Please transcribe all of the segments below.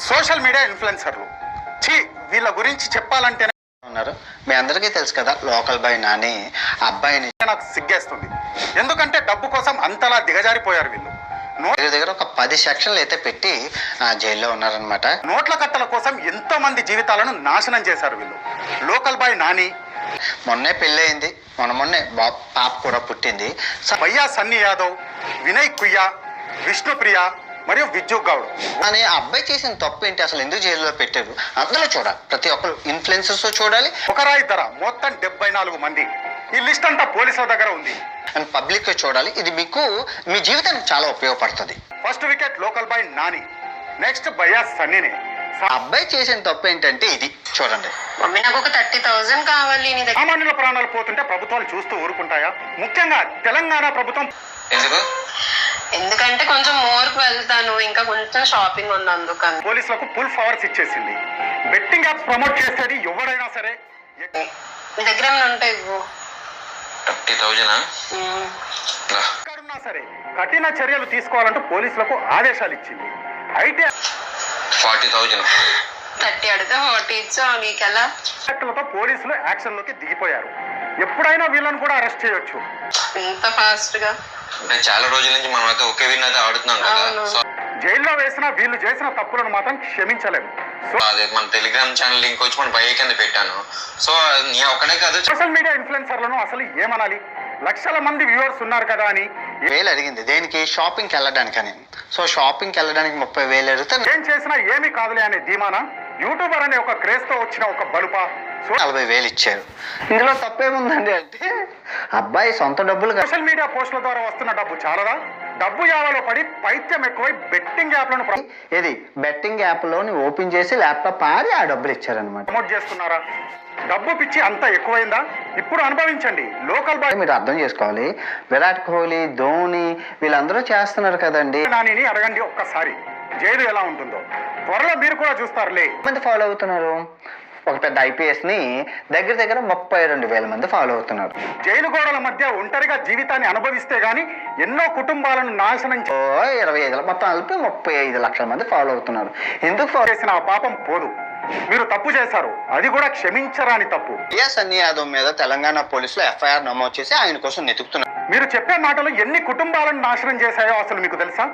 Social media ఇన్ఫ్లుయెన్సర్లు వీళ్ళ గురించి చెప్పాలంటే ఉన్నారు. మీ అందరికీ తెలుసు కదా, లోకల్ బాయ్ నాని అబ్బాయిని నాకు సిగ్గేస్తుంది. ఎందుకంటే డబ్బు కోసం అంతలా దిగజారిపోయారు వీళ్ళు. దగ్గర ఒక 10 సెక్షన్లు అయితే పెట్టి జైల్లో ఉన్నారనమాట. నోట్ల కట్టల కోసం ఎంతో మంది జీవితాలను నాశనం చేశారు వీళ్ళు. లోకల్ బాయ్ నాని మొన్నే పెళ్ళయింది, మొన్నే పాప కూడా పుట్టింది. భయ్యా సన్నీ యాదవ్, వినయ్ కుయ్య, విష్ణుప్రియ మరియు విజ్జు గౌడ్ అని అబ్బాయి చేసిన తప్పు ఏంటి, అసలు ఎందుకు జైల్లో పెట్టారు, అందులో చూడాలి. ప్రతి ఒక్కరు ఇన్ఫ్లుయెన్సర్స్ చూడాలి. ఒకరా ఇద్దరా మొత్తం 74 మంది. ఈ లిస్ట్ అంతా పోలీసుల దగ్గర ఉంది అండ్ పబ్లిక్ చూడాలి. ఇది మీకు మీ జీవితానికి చాలా ఉపయోగపడుతుంది. First wicket local boy Nani, next భయ్యా సన్నీని. అబ్బాయి చేసిన తప్పు ఏంటంటే ఇది చూడండి. మమ్మీ నాకు ఒక 30,000 కావాలి. సామాన్యుల ప్రాణాలు పోతుంటే ప్రభుత్వాలు చూస్తూ ఊరుకుంటాయా? ముఖ్యంగా తెలంగాణ ప్రభుత్వం. ఎందుకంటే కొంచెం మోర్కు వెళ్తాను, ఇంకా కొంచెం షాపింగ్ ఉంది అందుకని. పోలీసులకు ఫుల్ పవర్స్ ఇచ్చేసింది. బెట్టింగ్ యాప్స్ ప్రమోట్ చేసేది ఎవరైనా సరే. మీ దగ్గర ఏమైనా ఉంటాయి? 30,000 ఎక్కడున్నా సరే కఠిన చర్యలు తీసుకోవాలంటూ పోలీసులకు ఆదేశాలు ఇచ్చింది. అయితే 40,000 30 అడిగితే 40 ఇచ్చా. మీకు ఎలా? పోలీసులు యాక్షన్ లోకి దిగిపోయారు. ఎప్పుడైనా వీళ్ళని కూడా అరెస్ట్ చేయొచ్చు. ఇంత ఫాస్ట్ గా అంటే చాలా రోజుల నుంచి మనం అయితే ఒకే విన్ అయితే ఆడుతున్నాం కదా. సో జైల్లో వేసిన వీళ్ళు చేసిన తప్పులను మాత్రం క్షమించలేము. అదే మన టెలిగ్రామ్ ఛానల్ లింక్ వచ్చి మన బయ్య కింద పెట్టాను. సో నేను ఒక్కడే కాదు, సోషల్ మీడియా ఇన్ఫ్లుయెన్సర్లను అసలు ఏమనాలి? లక్షల మంది వ్యూవర్స్ ఉన్నారు కదా అని వేలు అడిగింది దేనికి? షాపింగ్కి వెళ్ళడానికని. సో షాపింగ్కి వెళ్ళడానికి 30,000 అడిగితే ఏం చేసినా ఏమీ కాదులే అనే ధీమానా యూట్యూబర్ అనే ఒక క్రేజ్ తో వచ్చిన ఒక బలుప 40,000 ఇచ్చారు. ఇందులో తప్పేముందండి అంటే అబ్బాయి సొంత డబ్బులు. సోషల్ మీడియా పోస్టుల ద్వారా వస్తున్న డబ్బు చాలదా? డబ్బు యావలో పడి పైత్యం ఎక్కువై బెట్టింగ్ యాప్లను ఇది బెట్టింగ్ యాప్ లోని ఓపెన్ చేసి ల్యాప్టాప్ ఆడి ఆ డబ్బులు ఇచ్చారనమాట. ప్రమోట్ చేస్తున్నారా? డబ్బు పిచ్చి అంత ఎక్కువైందా? ఇప్పుడు అనుభవించండి. లోకల్ బాయ్ మీరు అర్థం చేసుకోవాలి, విరాట్ కోహ్లీ, ధోని వీళ్ళందరూ చేస్తున్నారు కదండి. నానిని అడగండి ఒక్కసారి, జైలు ఎలా ఉంటుందో. త్వరలో మీరు కూడా చూస్తారులే. మంది ఫాలో అవుతున్నారు. ఒక పెద్ద ఐపీఎస్ ని దగ్గర 32,000 మంది ఫాలో అవుతున్నారు. జైలు గోడల మధ్య ఒంటరిగా జీవితాన్ని అనుభవిస్తే గాని ఎన్నో కుటుంబాలను నాశనం 25 మొత్తం కలిపి 35 లక్షల మంది ఫాలో అవుతున్నారు. ఎందుకు ఫాలో చేసిన ఆ పాపం పోదు. మీరు తప్పు చేశారు, అది కూడా క్షమించరాని తప్పు. సన్నీ యాదవ్ మీద తెలంగాణ పోలీసులు FIR నమోదు చేసి ఆయన కోసం వెతుకుతున్నారు. మీరు చెప్పే మాటలు ఎన్ని కుటుంబాలను నాశనం చేశాయో అసలు మీకు తెలుసా?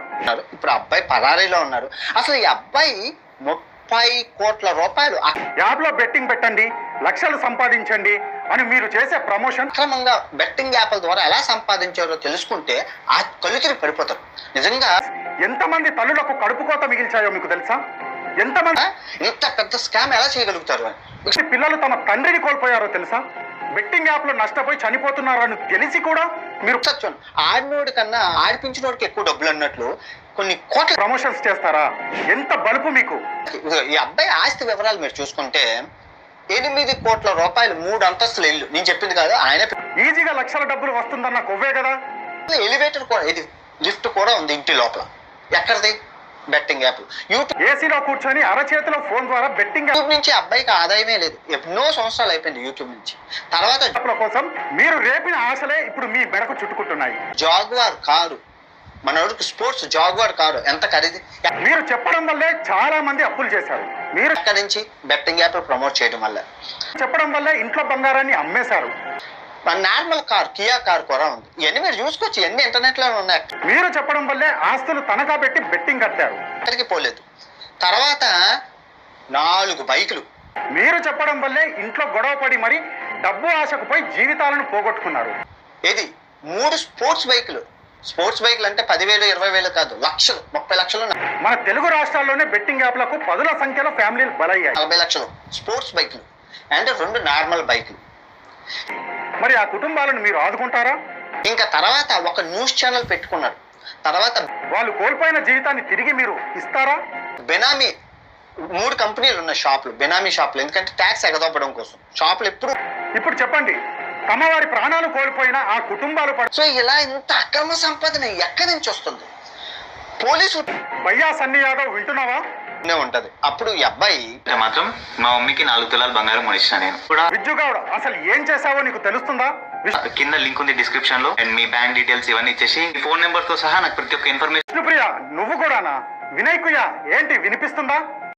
ఇప్పుడు అబ్బాయి పరారీలో ఉన్నారు. అసలు ఈ అబ్బాయి 30 కోట్ల రూపాయలు యాప్ లో బెట్టింగ్ పెట్టండి, లక్షలు సంపాదించండి అని మీరు చేసే ప్రమోషన్ అక్రమంగా బెట్టింగ్ యాప్ల ద్వారా ఎలా సంపాదించారో తెలుసుకుంటే ఆ కలుతురి పడిపోతారు. నిజంగా ఎంతమంది తల్లులకు కడుపు కోత మిగిల్చాయో మీకు తెలుసా? ఎంతమంది ఇంత పెద్ద స్కామ్ ఎలా చేయగలుగుతారు అని పిల్లలు తమ తండ్రిని కోల్పోయారో తెలుసా? బెట్టింగ్ యాప్ లో నష్టపోయి చనిపోతున్నారని తెలిసి కూడా మీరు ఆడినోడి కన్నా ఆడిపించినోడికి ఎక్కువ డబ్బులు అన్నట్లు కొన్ని కోట్ల ప్రమోషన్స్ చేస్తారా? ఎంత బలుపు మీకు! ఈ అబ్బాయి ఆస్తి వివరాలు మీరు చూసుకుంటే 8 కోట్ల రూపాయలు 3 అంతస్తుల ఇల్లు. నేను చెప్పింది కాదు, ఆయన ఈజీగా లక్షల డబ్బులు వస్తుందన్న కొవ్వే కదా. ఎలివేటర్ కూడా, ఇది లిఫ్ట్ కూడా ఉంది ఇంటి లోపల. ఎక్కడిది? Betting app. యూట్యూబ్ ఏసీలో కూర్చొని అరచేతిలో ఫోన్ ద్వారా బెట్టింగ్ యూట్యూబ్ నుంచి అబ్బాయికి ఆదాయమే లేదు. ఎన్నో సంవత్సరాలు అయిపోయింది యూట్యూబ్ నుంచి. తర్వాత యాప్ల కోసం మీరు రేపిన ఆశలే ఇప్పుడు మీ మెడకు చుట్టుకుంటున్నాయి. జాగ్వార్ కారు, మనోడికి స్పోర్ట్స్ జాగ్వార్ కారు ఎంత ఖరీదు. మీరు చెప్పడం వల్లే చాలా మంది అప్పులు చేశారు. మీరు అక్కడి నుంచి బెట్టింగ్ యాప్ ప్రమోట్ చేయడం వల్ల, చెప్పడం వల్లే ఇంట్లో బంగారాన్ని అమ్మేశారు. నార్మల్ కార్, కియా కార్ కూడా ఉంది. ఇవన్నీ మీరు చూసుకోవచ్చు, ఇవన్నీ ఇంటర్నెట్ లో ఉన్నాయి. మీరు చెప్పడం వల్లే ఆస్తులు తనఖా పెట్టి బెట్టింగ్ కట్టారు. ఎక్కడికి పోలేదు. తర్వాత 4 బైకులు. మీరు చెప్పడం వల్లే ఇంట్లో గొడవ పడి మరి డబ్బు ఆశకు పోయి జీవితాలను పోగొట్టుకున్నారు. ఇది 3 స్పోర్ట్స్ బైకులు. స్పోర్ట్స్ బైకులు అంటే 10,000 20,000 కాదు, లక్షలు, 30 లక్షలు. మన తెలుగు రాష్ట్రాల్లోనే బెట్టింగ్ యాప్లకు 10ల సంఖ్యలో ఫ్యామిలీలు బలయ్యాయి. 40 లక్షలు స్పోర్ట్స్ బైకులు అండ్ 2 నార్మల్ బైకులు. మరి ఆ కుటుంబాలను మీరు ఆదుకుంటారా? ఇంకా తర్వాత ఒక న్యూస్ ఛానల్ పెట్టుకున్నారు. తర్వాత వాళ్ళు కోల్పోయిన జీవితాన్ని తిరిగి మీరు ఇస్తారా? బెనామీ 3 కంపెనీలు ఉన్న షాపులు, బెనామీ షాపులు. ఎందుకంటే ట్యాక్స్ ఎగదొప్పడం కోసం షాపులు ఎప్పుడు. ఇప్పుడు చెప్పండి, తమ వారి ప్రాణాలు కోల్పోయిన ఆ కుటుంబాలు సో ఇలా ఇంత అక్రమ సంపాదన ఎక్కడి నుంచి వస్తుంది? పోలీసు భయ్యా సన్నీ యాదవ్ వింటున్నావా? ఉంటది. అప్పుడు ఈ అబ్బాయి మాత్రం మా మమ్మీకి 4 తులాలు బంగారం కొనిచ్చిన నేను కూడా. విజ్జు గౌడ్ అసలు ఏం చేసావో నీకు తెలుస్తుందా? కింద లింక్ ఉంది డిస్క్రిప్షన్ లో. అండ్ మీ బ్యాంక్ డీటెయిల్స్ ఇవన్నీ ఇచ్చేసి ఫోన్ నెంబర్ తో సహా నాకు ప్రతి ఒక్క ఇన్ఫర్మేషన్. విష్ణుప్రియ నువ్వు కూడానా? వినయ్ కుయ్య ఏంటి వినిపిస్తుందా?